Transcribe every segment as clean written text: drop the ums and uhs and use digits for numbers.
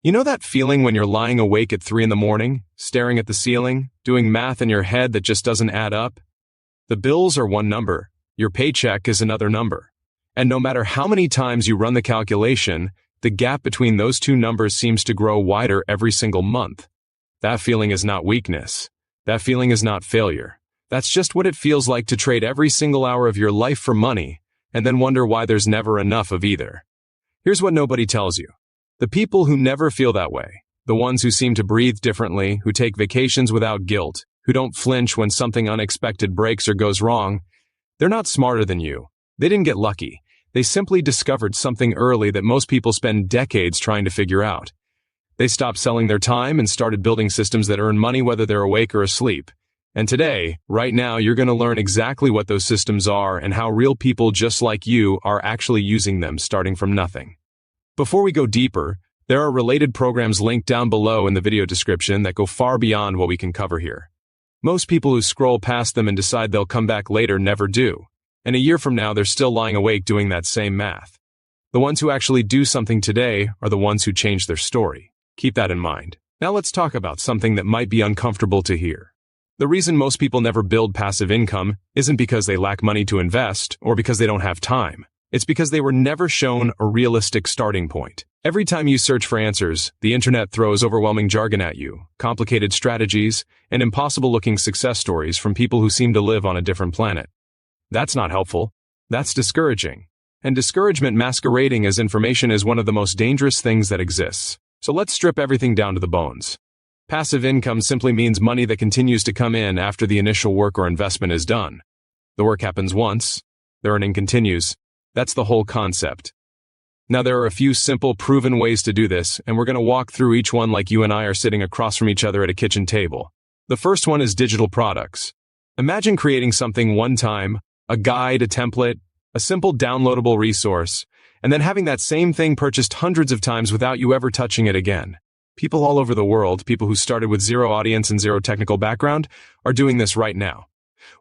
You know that feeling when you're lying awake at 3 in the morning, staring at the ceiling, doing math in your head that just doesn't add up? The bills are one number, your paycheck is another number. And no matter how many times you run the calculation, the gap between those two numbers seems to grow wider every single month. That feeling is not weakness. That feeling is not failure. That's just what it feels like to trade every single hour of your life for money, and then wonder why there's never enough of either. Here's what nobody tells you. The people who never feel that way, the ones who seem to breathe differently, who take vacations without guilt, who don't flinch when something unexpected breaks or goes wrong, they're not smarter than you. They didn't get lucky. They simply discovered something early that most people spend decades trying to figure out. They stopped selling their time and started building systems that earn money whether they're awake or asleep. And today, right now, you're going to learn exactly what those systems are and how real people just like you are actually using them starting from nothing. Before we go deeper, there are related programs linked down below in the video description that go far beyond what we can cover here. Most people who scroll past them and decide they'll come back later never do. And a year from now, they're still lying awake doing that same math. The ones who actually do something today are the ones who change their story. Keep that in mind. Now let's talk about something that might be uncomfortable to hear. The reason most people never build passive income isn't because they lack money to invest or because they don't have time. It's because they were never shown a realistic starting point. Every time you search for answers, the internet throws overwhelming jargon at you, complicated strategies, and impossible-looking success stories from people who seem to live on a different planet. That's not helpful. That's discouraging. And discouragement masquerading as information is one of the most dangerous things that exists. So let's strip everything down to the bones. Passive income simply means money that continues to come in after the initial work or investment is done. The work happens once, the earning continues. That's the whole concept. Now there are a few simple, proven ways to do this, and we're going to walk through each one like you and I are sitting across from each other at a kitchen table. The first one is digital products. Imagine creating something one time, a guide, a template, a simple downloadable resource, and then having that same thing purchased hundreds of times without you ever touching it again. People all over the world, people who started with zero audience and zero technical background, are doing this right now.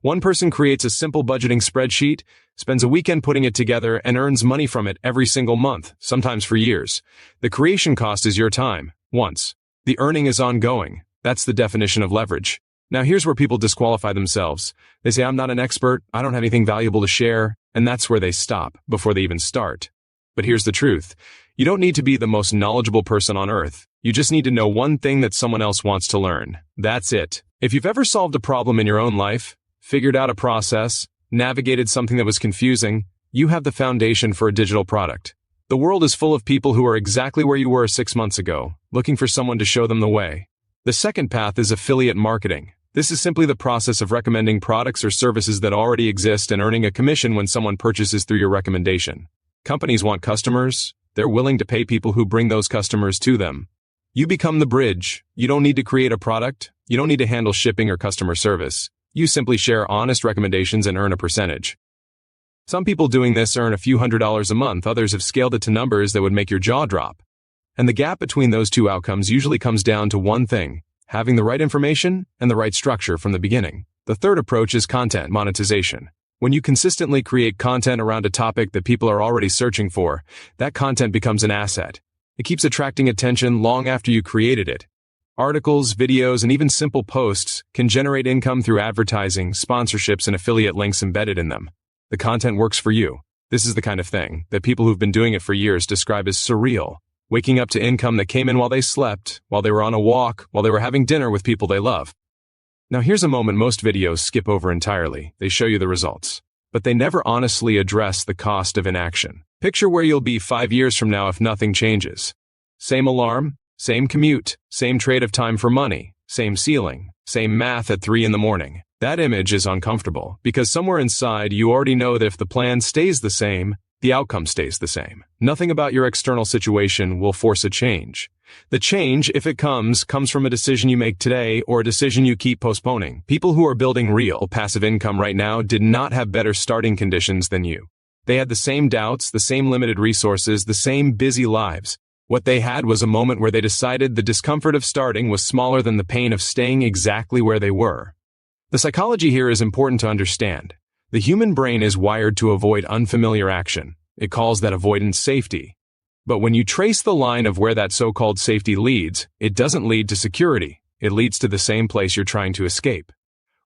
One person creates a simple budgeting spreadsheet, spends a weekend putting it together, and earns money from it every single month, sometimes for years. The creation cost is your time, once. The earning is ongoing. That's the definition of leverage. Now here's where people disqualify themselves. They say, I'm not an expert, I don't have anything valuable to share, and that's where they stop, before they even start. But here's the truth. You don't need to be the most knowledgeable person on earth. You just need to know one thing that someone else wants to learn. That's it. If you've ever solved a problem in your own life, figured out a process, navigated something that was confusing, you have the foundation for a digital product. The world is full of people who are exactly where you were 6 months ago, looking for someone to show them the way. The second path is affiliate marketing. This is simply the process of recommending products or services that already exist and earning a commission when someone purchases through your recommendation. Companies want customers. They're willing to pay people who bring those customers to them. You become the bridge. You don't need to create a product. You don't need to handle shipping or customer service. You simply share honest recommendations and earn a percentage. Some people doing this earn a few $100s a month. Others have scaled it to numbers that would make your jaw drop. And the gap between those two outcomes usually comes down to one thing: having the right information and the right structure from the beginning. The third approach is content monetization. When you consistently create content around a topic that people are already searching for, that content becomes an asset. It keeps attracting attention long after you created it. Articles, videos, and even simple posts can generate income through advertising, sponsorships, and affiliate links embedded in them. The content works for you. This is the kind of thing that people who've been doing it for years describe as surreal. Waking up to income that came in while they slept, while they were on a walk, while they were having dinner with people they love. Now here's a moment most videos skip over entirely. They show you the results, but they never honestly address the cost of inaction. Picture where you'll be 5 years from now if nothing changes. Same alarm, same commute, same trade of time for money, same ceiling, same math at 3 in the morning. That image is uncomfortable because somewhere inside you already know that if the plan stays the same, the outcome stays the same. Nothing about your external situation will force a change. The change, if it comes from a decision you make today or a decision you keep postponing. People who are building real passive income right now did not have better starting conditions than you. They had the same doubts, the same limited resources, the same busy lives. What they had was a moment where they decided the discomfort of starting was smaller than the pain of staying exactly where they were. The psychology here is important to understand. The human brain is wired to avoid unfamiliar action. It calls that avoidance safety. But when you trace the line of where that so-called safety leads, it doesn't lead to security. It leads to the same place you're trying to escape.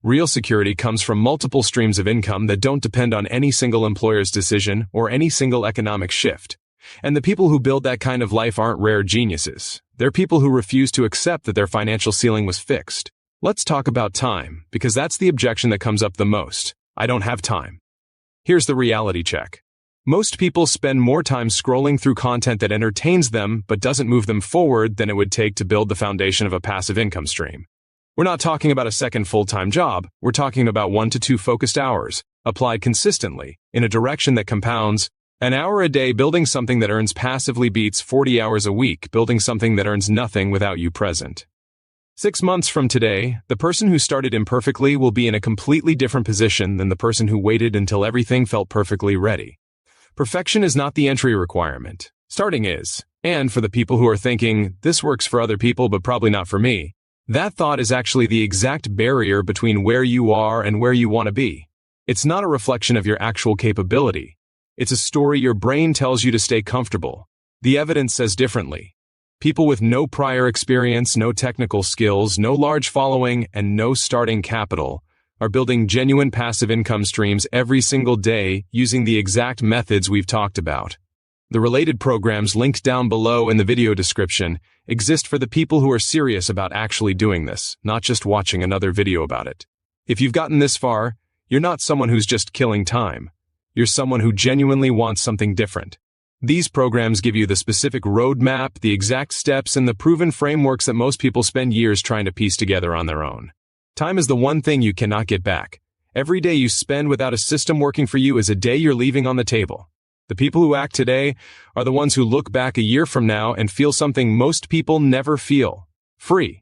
Real security comes from multiple streams of income that don't depend on any single employer's decision or any single economic shift. And the people who build that kind of life aren't rare geniuses. They're people who refuse to accept that their financial ceiling was fixed. Let's talk about time, because that's the objection that comes up the most. I don't have time. Here's the reality check. Most people spend more time scrolling through content that entertains them but doesn't move them forward than it would take to build the foundation of a passive income stream. We're not talking about a second full-time job. We're talking about 1 to 2 focused hours, applied consistently, in a direction that compounds. An hour a day building something that earns passively beats 40 hours a week building something that earns nothing without you present. 6 months from today, the person who started imperfectly will be in a completely different position than the person who waited until everything felt perfectly ready. Perfection is not the entry requirement. Starting is. And for the people who are thinking, this works for other people but probably not for me, that thought is actually the exact barrier between where you are and where you want to be. It's not a reflection of your actual capability. It's a story your brain tells you to stay comfortable. The evidence says differently. People with no prior experience, no technical skills, no large following, and no starting capital are building genuine passive income streams every single day using the exact methods we've talked about. The related programs linked down below in the video description exist for the people who are serious about actually doing this, not just watching another video about it. If you've gotten this far, you're not someone who's just killing time. You're someone who genuinely wants something different. These programs give you the specific roadmap, the exact steps, and the proven frameworks that most people spend years trying to piece together on their own. Time is the one thing you cannot get back. Every day you spend without a system working for you is a day you're leaving on the table. The people who act today are the ones who look back a year from now and feel something most people never feel: free.